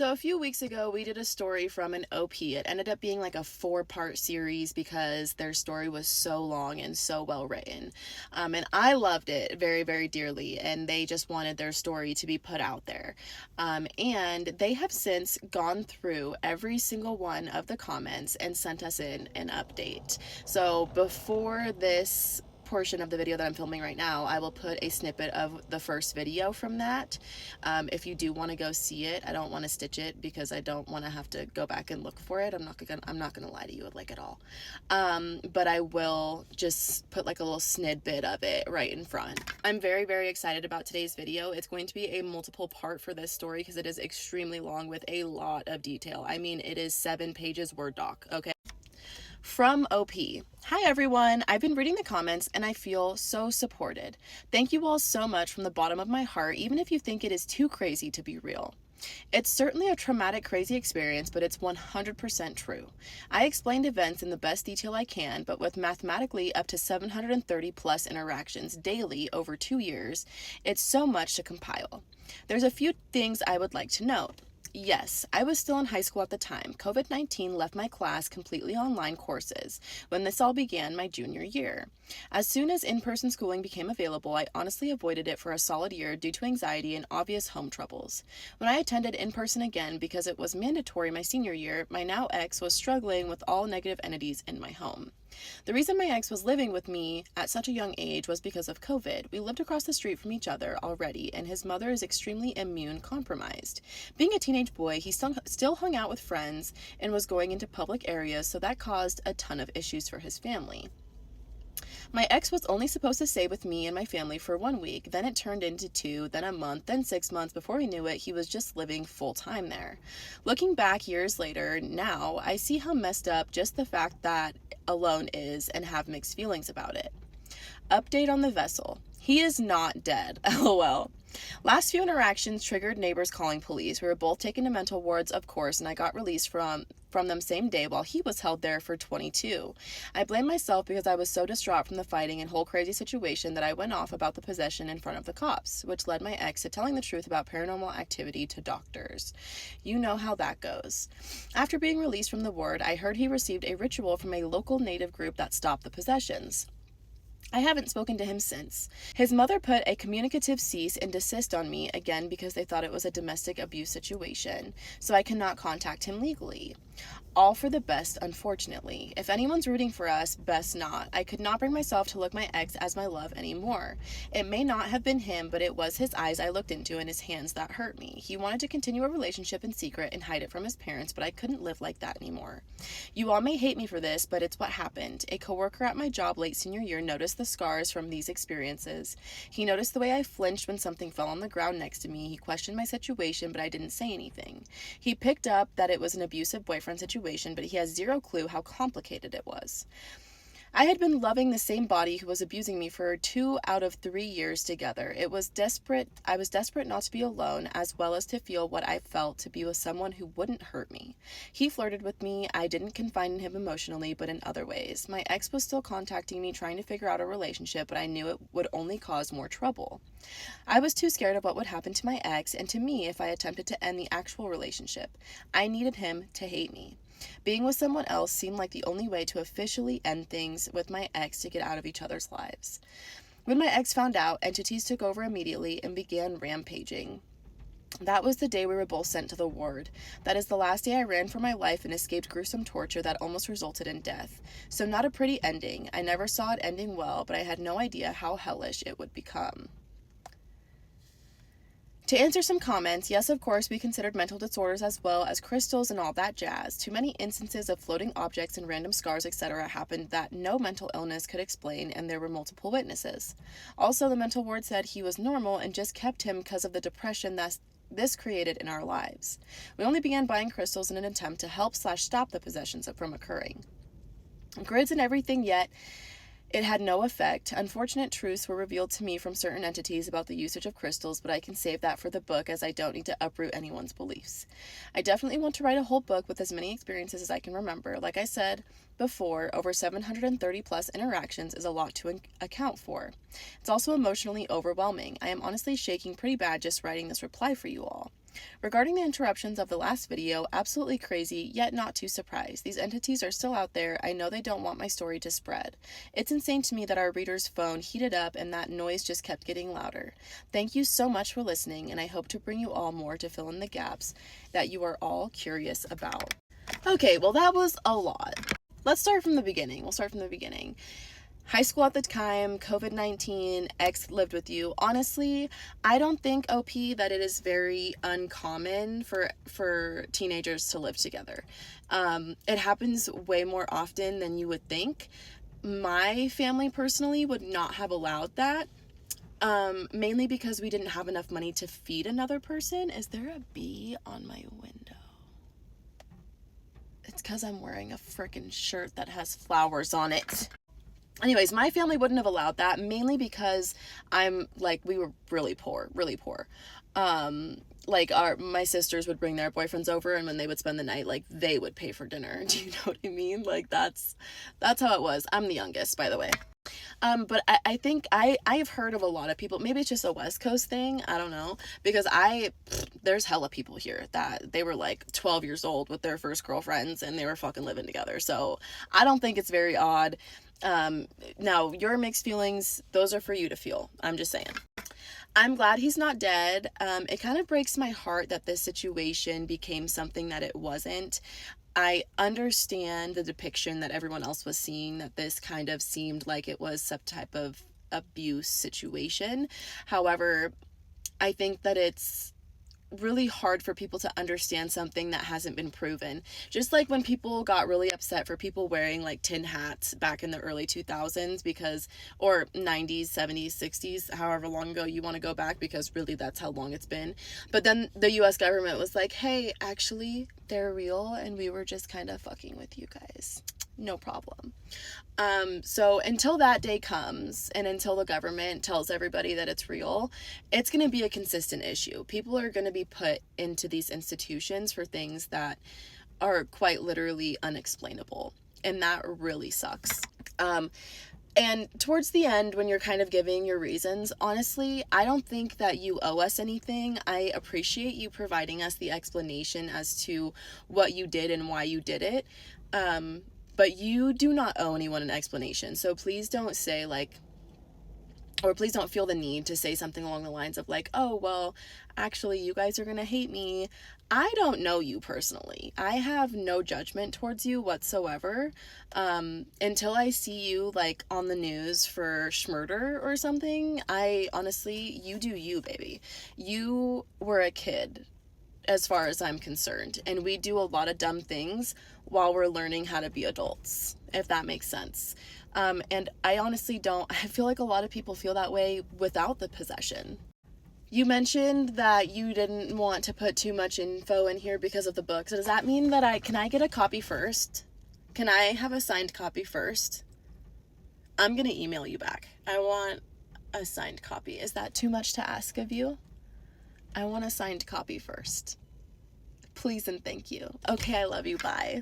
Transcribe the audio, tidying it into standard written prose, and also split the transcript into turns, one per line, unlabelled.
So a few weeks ago, we did a story from an OP. It ended up being like a 4-part series because their story was so long and so well written. And I loved it very, very dearly, and they just wanted their story to be put out there. And they have since gone through every single one of the comments and sent us in an update. So before this portion of the video that I'm filming right now, I will put a snippet of the first video from that. If you do want to go see it, I don't want to stitch it because I don't want to have to go back and look for it. I'm not gonna lie to you like at all. But I will just put like a little snippet of it right in front. I'm very, very excited about today's video. It's going to be a multiple part for this story because it is extremely long with a lot of detail. I mean, it is 7 pages Word doc, okay? From OP. Hi everyone, I've been reading the comments and I feel so supported. Thank you all so much from the bottom of my heart, even if you think it is too crazy to be real. It's certainly a traumatic, crazy experience, but it's 100% true. I explained events in the best detail I can, but with mathematically up to 730 plus interactions daily over 2 years, it's so much to compile. There's a few things I would like to note. Yes, I was still in high school at the time. COVID-19 left my class completely online courses when this all began my junior year. As soon as in-person schooling became available, I honestly avoided it for a solid year due to anxiety and obvious home troubles. When I attended in-person again because it was mandatory my senior year, my now ex was struggling with all negative entities in my home. The reason my ex was living with me at such a young age was because of COVID. We lived across the street from each other already, and his mother is extremely immune compromised. Being a teenage boy, he still hung out with friends and was going into public areas, so that caused a ton of issues for his family. My ex was only supposed to stay with me and my family for 1 week, then it turned into 2, then a month, then 6 months. Before we knew it, he was just living full time there. Looking back years later, now, I see how messed up just the fact that alone is and have mixed feelings about it. Update on the vessel. He is not dead, lol. Last few interactions triggered neighbors calling police. We were both taken to mental wards, of course, and I got released from them same day while he was held there for 22. I blame myself because I was so distraught from the fighting and whole crazy situation that I went off about the possession in front of the cops, which led my ex to telling the truth about paranormal activity to doctors. You know how that goes. After being released from the ward, I heard he received a ritual from a local native group that stopped the possessions. I haven't spoken to him since. His mother put a communicative cease and desist on me again because they thought it was a domestic abuse situation, so I cannot contact him legally. All for the best, unfortunately. If anyone's rooting for us, best not. I could not bring myself to look my ex as my love anymore. It may not have been him, but it was his eyes I looked into and his hands that hurt me. He wanted to continue a relationship in secret and hide it from his parents, but I couldn't live like that anymore. You all may hate me for this, but it's what happened. A coworker at my job late senior year noticed the scars from these experiences. He noticed the way I flinched when something fell on the ground next to me. He questioned my situation, but I didn't say anything. He picked up that it was an abusive boyfriend situation, but he has zero clue how complicated it was. I had been loving the same body who was abusing me for 2 out of 3 years together. I was desperate not to be alone, as well as to feel what I felt to be with someone who wouldn't hurt me. He flirted with me. I didn't confide in him emotionally, but in other ways. My ex was still contacting me, trying to figure out a relationship, but I knew it would only cause more trouble. I was too scared of what would happen to my ex and to me if I attempted to end the actual relationship. I needed him to hate me. Being with someone else seemed like the only way to officially end things with my ex to get out of each other's lives. When my ex found out, entities took over immediately and began rampaging. That was the day we were both sent to the ward. That is the last day I ran for my life and escaped gruesome torture that almost resulted in death. So not a pretty ending. I never saw it ending well, but I had no idea how hellish it would become. To answer some comments, yes, of course, we considered mental disorders as well as crystals and all that jazz. Too many instances of floating objects and random scars, etc. happened that no mental illness could explain, and there were multiple witnesses. Also, the mental ward said he was normal and just kept him because of the depression this created in our lives. We only began buying crystals in an attempt to help/stop the possessions from occurring. Grids and everything, yet it had no effect. Unfortunate truths were revealed to me from certain entities about the usage of crystals, but I can save that for the book as I don't need to uproot anyone's beliefs. I definitely want to write a whole book with as many experiences as I can remember. Like I said before, over 730 plus interactions is a lot to account for. It's also emotionally overwhelming. I am honestly shaking pretty bad just writing this reply for you all. Regarding the interruptions of the last video, absolutely crazy, yet not too surprised. These entities are still out there. I know they don't want my story to spread. It's insane to me that our reader's phone heated up and that noise just kept getting louder. Thank you so much for listening, and I hope to bring you all more to fill in the gaps that you are all curious about. Okay, well, that was a lot. Let's start from the beginning. We'll start from the beginning. High school at the time, COVID-19, ex lived with you. Honestly, I don't think, OP, that it is very uncommon for teenagers to live together. It happens way more often than you would think. My family personally would not have allowed that, mainly because we didn't have enough money to feed another person. Is there a bee on my window? It's because I'm wearing a freaking shirt that has flowers on it. Anyways, my family wouldn't have allowed that, mainly because we were really poor, really poor. My sisters would bring their boyfriends over, and when they would spend the night, like, they would pay for dinner. Do you know what I mean? Like, that's how it was. I'm the youngest, by the way. But I think I've heard of a lot of people, maybe it's just a West Coast thing, I don't know, because there's hella people here that they were like 12 years old with their first girlfriends and they were fucking living together. So I don't think it's very odd. Now, your mixed feelings, those are for you to feel. I'm just saying. I'm glad he's not dead. It kind of breaks my heart that this situation became something that it wasn't. I understand the depiction that everyone else was seeing, that this kind of seemed like it was some type of abuse situation. However, I think that it's really hard for people to understand something that hasn't been proven. Just like when people got really upset for people wearing like tin hats back in the early 2000s or 90s, 70s, 60s, however long ago you want to go back, because really that's how long it's been. But then the US government was like, hey, actually they're real and we were just kind of fucking with you guys. No problem. So until that day comes and until the government tells everybody that it's real, it's going to be a consistent issue. People are going to be put into these institutions for things that are quite literally unexplainable. And that really sucks. And towards the end, when you're kind of giving your reasons, honestly, I don't think that you owe us anything. I appreciate you providing us the explanation as to what you did and why you did it. But you do not owe anyone an explanation. So please don't say please don't feel the need to say something along the lines of like, oh, well, actually, you guys are going to hate me. I don't know you personally. I have no judgment towards you whatsoever. Until I see you like on the news for schmurder or something, you do you, baby. You were a kid, as far as I'm concerned, and we do a lot of dumb things while we're learning how to be adults, if that makes sense. And I honestly I feel like a lot of people feel that way without the possession. You mentioned that you didn't want to put too much info in here because of the book. So does that mean that can I get a copy first? Can I have a signed copy first? I'm gonna email you back. I want a signed copy. Is that too much to ask of you? I want a signed copy first. Please and thank you. Okay, I love you. Bye.